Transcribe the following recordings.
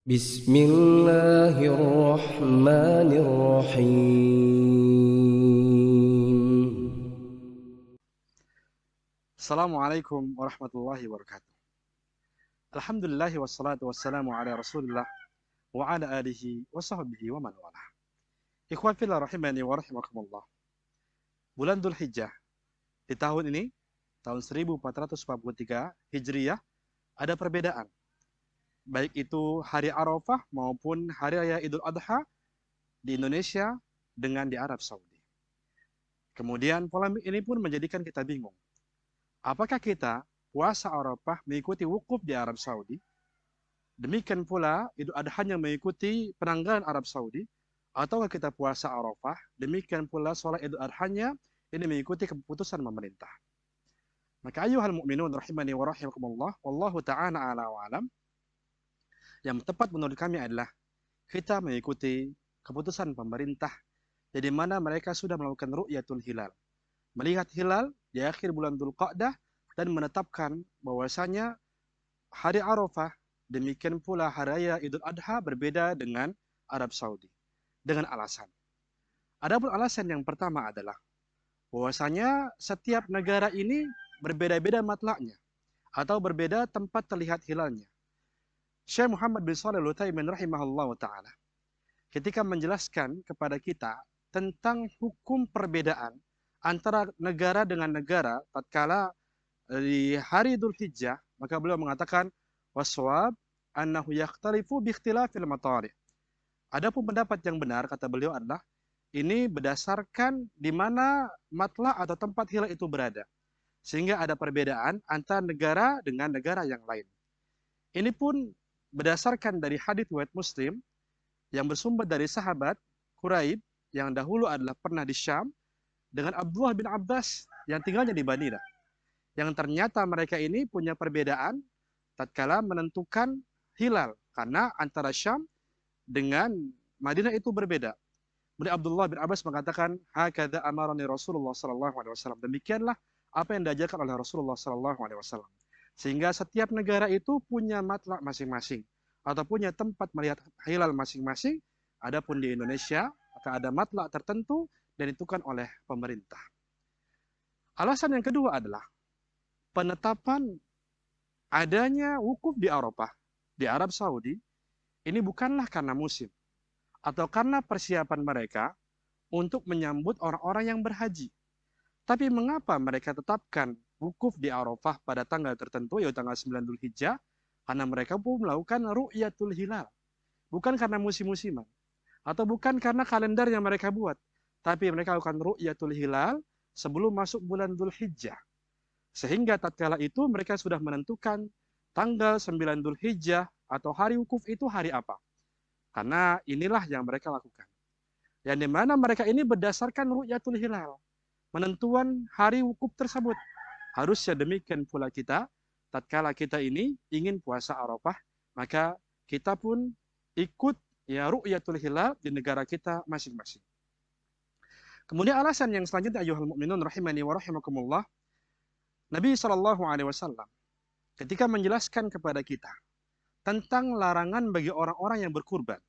بسم الله الرحمن الرحيم. Assalamualaikum warahmatullahi wabarakatuh. Alhamdulillah wassalatu wassalamu ala Rasulillah wa ala alihi wa sahbihi wa man walah. Ikhwan fillah rahimani wa rahimakumullah. Bulan Dzulhijjah di tahun ini, tahun 1443 Hijriyah, ada perbedaan. Baik itu hari Arafah maupun hari raya Idul Adha di Indonesia dengan di Arab Saudi. Kemudian polemik ini pun menjadikan kita bingung. Apakah kita puasa Arafah mengikuti wukuf di Arab Saudi? Demikian pula Idul Adha-nya mengikuti penanggalan Arab Saudi, ataukah kita puasa Arafah, demikian pula sholat Idul Adha-nya ini mengikuti keputusan pemerintah. Maka ayuhal mu'minun rahimani wa rahimakumullah, wallahu ta'ala ala wa alam, yang tepat menurut kami adalah kita mengikuti keputusan pemerintah, jadi mana mereka sudah melakukan ru'yatul hilal, melihat hilal di akhir bulan Dzulqa'dah dan menetapkan bahwasanya hari Arafah demikian pula hari raya Idul Adha berbeda dengan Arab Saudi dengan alasan. Adapun alasan yang pertama adalah bahwasanya setiap negara ini berbeda-beda matlaknya atau berbeda tempat terlihat hilalnya. Syekh Muhammad bin Shalih Al-Utsaimin rahimahullah taala ketika menjelaskan kepada kita tentang hukum perbedaan antara negara dengan negara tatkala di hari Idul Hijjah, maka beliau mengatakan waswab annahu yakhtalifu bi ikhtilafil matari'. Adapun pendapat yang benar kata beliau adalah ini berdasarkan di mana matla atau tempat hilal itu berada. Sehingga ada perbedaan antara negara dengan negara yang lain. Ini pun berdasarkan dari hadits riwayat Muslim yang bersumber dari sahabat Quraib yang dahulu adalah pernah di Syam dengan Abdullah bin Abbas yang tinggalnya di Madinah. Yang ternyata mereka ini punya perbedaan tatkala menentukan hilal karena antara Syam dengan Madinah itu berbeda. Kemudian Abdullah bin Abbas mengatakan, "Hakadza amarani Rasulullah sallallahu alaihi wasallam." Demikianlah apa yang diajarkan oleh Rasulullah sallallahu alaihi wasallam. Sehingga setiap negara itu punya matlak masing-masing atau punya tempat melihat hilal masing-masing. Adapun di Indonesia akan ada matlak tertentu dan ditentukan oleh pemerintah. Alasan yang kedua adalah penetapan adanya wukuf di Arafah di Arab Saudi ini bukanlah karena musim atau karena persiapan mereka untuk menyambut orang-orang yang berhaji. Tapi mengapa mereka tetapkan wukuf di Arafah pada tanggal tertentu, yaitu tanggal 9 Dzulhijjah? Karena mereka pun melakukan ru'yatul hilal. Bukan karena musim-musiman. Atau bukan karena kalender yang mereka buat. Tapi mereka lakukan ru'yatul hilal sebelum masuk bulan Dzulhijjah. Sehingga tatkala itu mereka sudah menentukan tanggal 9 Dzulhijjah atau hari wukuf itu hari apa. Karena inilah yang mereka lakukan. Yang dimana mereka ini berdasarkan ru'yatul hilal. Menentuan hari wukuf tersebut. Harusnya demikian pula kita, tatkala kita ini ingin puasa Arafah, maka kita pun ikut ya ru'yatul hilal di negara kita masing-masing. Kemudian alasan yang selanjutnya ayuhal mu'minun rahimani wa rahimakumullah, Nabi SAW ketika menjelaskan kepada kita tentang larangan bagi orang-orang yang berkurban,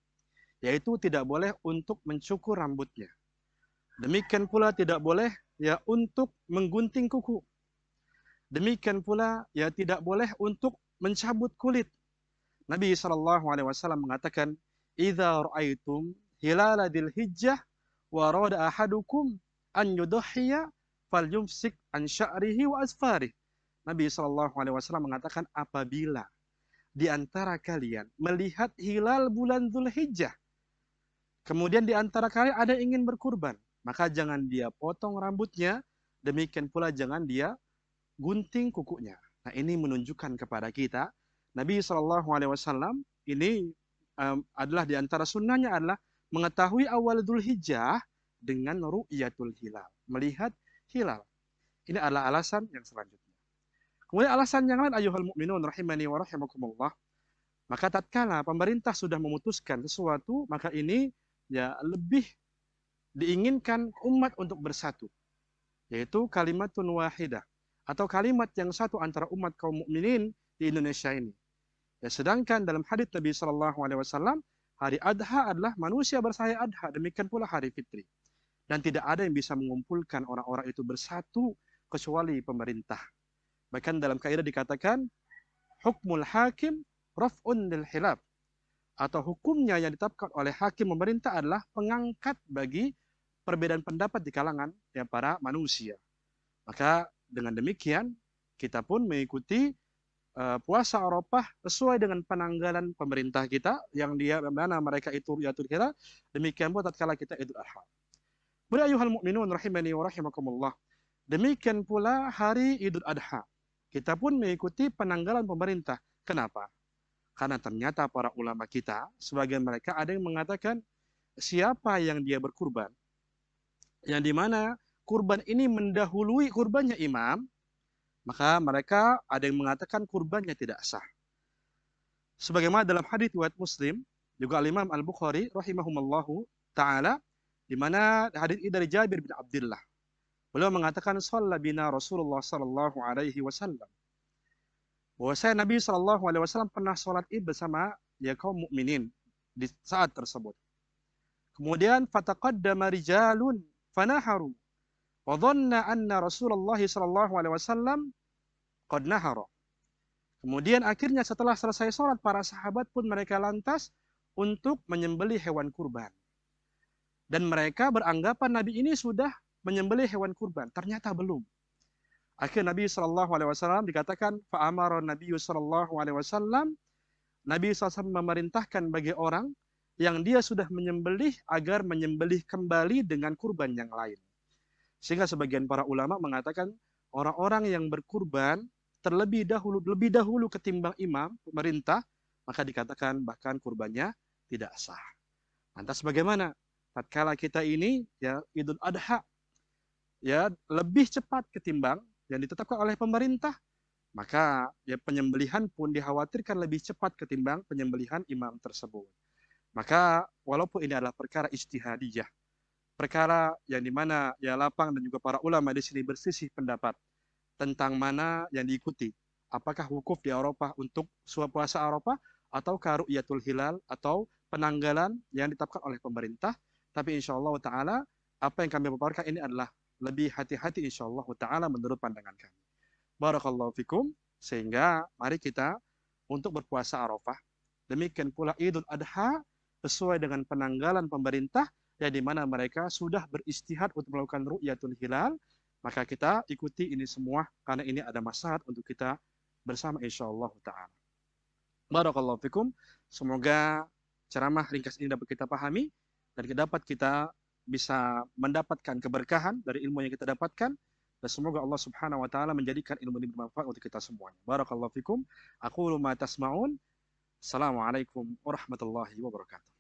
yaitu tidak boleh untuk mencukur rambutnya. Demikian pula tidak boleh ya untuk menggunting kuku. Demikian pula ya tidak boleh untuk mencabut kulit. Nabi SAW mengatakan, "Idza ra'aitum hilala dzulhijjah wa rada ahadukum an yudhhiya falyumsik an sya'rihi wa asfarih." Nabi SAW mengatakan apabila di antara kalian melihat hilal bulan Dzulhijjah, kemudian di antara kalian ada yang ingin berkurban, maka jangan dia potong rambutnya, demikian pula jangan dia gunting kukunya. Nah, ini menunjukkan kepada kita Nabi SAW ini adalah di antara sunnahnya adalah mengetahui awal Dzulhijjah dengan ru'yatul hilal, melihat hilal. Ini adalah alasan yang selanjutnya. Kemudian alasan yang lain ayuhal mu'minun rahimani wa rahimakumullah, maka tatkala pemerintah sudah memutuskan sesuatu, maka ini ya lebih diinginkan umat untuk bersatu, yaitu kalimatun wahidah atau kalimat yang satu antara umat kaum mukminin di Indonesia ini. Ya, sedangkan dalam hadits Nabi Shallallahu Alaihi Wasallam, hari Adha adalah manusia bersaya Adha, demikian pula hari Fitri. Dan tidak ada yang bisa mengumpulkan orang-orang itu bersatu kecuali pemerintah. Bahkan dalam kaidah dikatakan, hukmul hakim raf'un lil hilaf, atau hukumnya yang ditetapkan oleh hakim pemerintah adalah pengangkat bagi perbedaan pendapat di kalangan ya para manusia. Maka dengan demikian kita pun mengikuti puasa Arafah sesuai dengan penanggalan pemerintah kita yang dia mana mereka itu ru'yatul hilal, demikian pula tatkala kita Idul Adha. Ayuhal mu'minun rahimani wa rahimakumullah. Demikian pula hari Idul Adha. Kita pun mengikuti penanggalan pemerintah. Kenapa? Karena ternyata para ulama kita, sebagian mereka ada yang mengatakan siapa yang dia berkurban, yang dimana kurban ini mendahului kurbannya imam, maka mereka ada yang mengatakan kurbannya tidak sah. Sebagaimana dalam hadits riwayat Muslim, juga Imam Al-Bukhari rahimahumallahu taala, di mana hadits ini dari Jabir bin Abdullah. Beliau mengatakan shalla bina Rasulullah sallallahu alaihi wasallam. Bahwasanya Nabi sallallahu alaihi wasallam pernah salat Id bersama ya kaum mukminin di saat tersebut. Kemudian fataqaddama rijalun fanaharu wa dhanna anna Rasulullah sallallahu alaihi wasallam qad nahara. Kemudian akhirnya setelah selesai sholat, para sahabat pun mereka lantas untuk menyembelih hewan kurban. Dan mereka beranggapan Nabi ini sudah menyembelih hewan kurban. Ternyata belum. Akhirnya Nabi SAW dikatakan, fa'amara Nabi SAW, Nabi SAW memerintahkan bagi orang yang dia sudah menyembelih agar menyembelih kembali dengan kurban yang lain. Sehingga sebagian para ulama mengatakan, orang-orang yang berkurban lebih dahulu ketimbang imam, pemerintah, maka dikatakan bahkan kurbannya tidak sah. Lantas bagaimana? Tatkala kita ini ya Idul Adha ya lebih cepat ketimbang yang ditetapkan oleh pemerintah, maka ya penyembelihan pun dikhawatirkan lebih cepat ketimbang penyembelihan imam tersebut. Maka walaupun ini adalah perkara ijtihadiyah, perkara yang dimana ya lapang dan juga para ulama di sini bersisih pendapat tentang mana yang diikuti. Apakah wukuf di Arafah untuk puasa Arafah, atau ru'yatul hilal, atau penanggalan yang ditetapkan oleh pemerintah. Tapi insyaAllah ta'ala, apa yang kami paparkan ini adalah lebih hati-hati insyaAllah ta'ala menurut pandangan kami. Barakallahu fikum. Sehingga mari kita untuk berpuasa Arafah. Demikian pula Idul Adha sesuai dengan penanggalan pemerintah, yang dimana mereka sudah beristihad untuk melakukan ru'yatul hilal. Maka kita ikuti ini semua karena ini ada maslahat untuk kita bersama insyaallah ta'ala. Barakallahu fikum. Semoga ceramah ringkas ini dapat kita pahami dan dapat kita bisa mendapatkan keberkahan dari ilmu yang kita dapatkan, dan semoga Allah Subhanahu wa taala menjadikan ilmu ini bermanfaat untuk kita semuanya. Barakallahu fikum. Aqulu ma tasma'un. Assalamualaikum warahmatullahi wabarakatuh.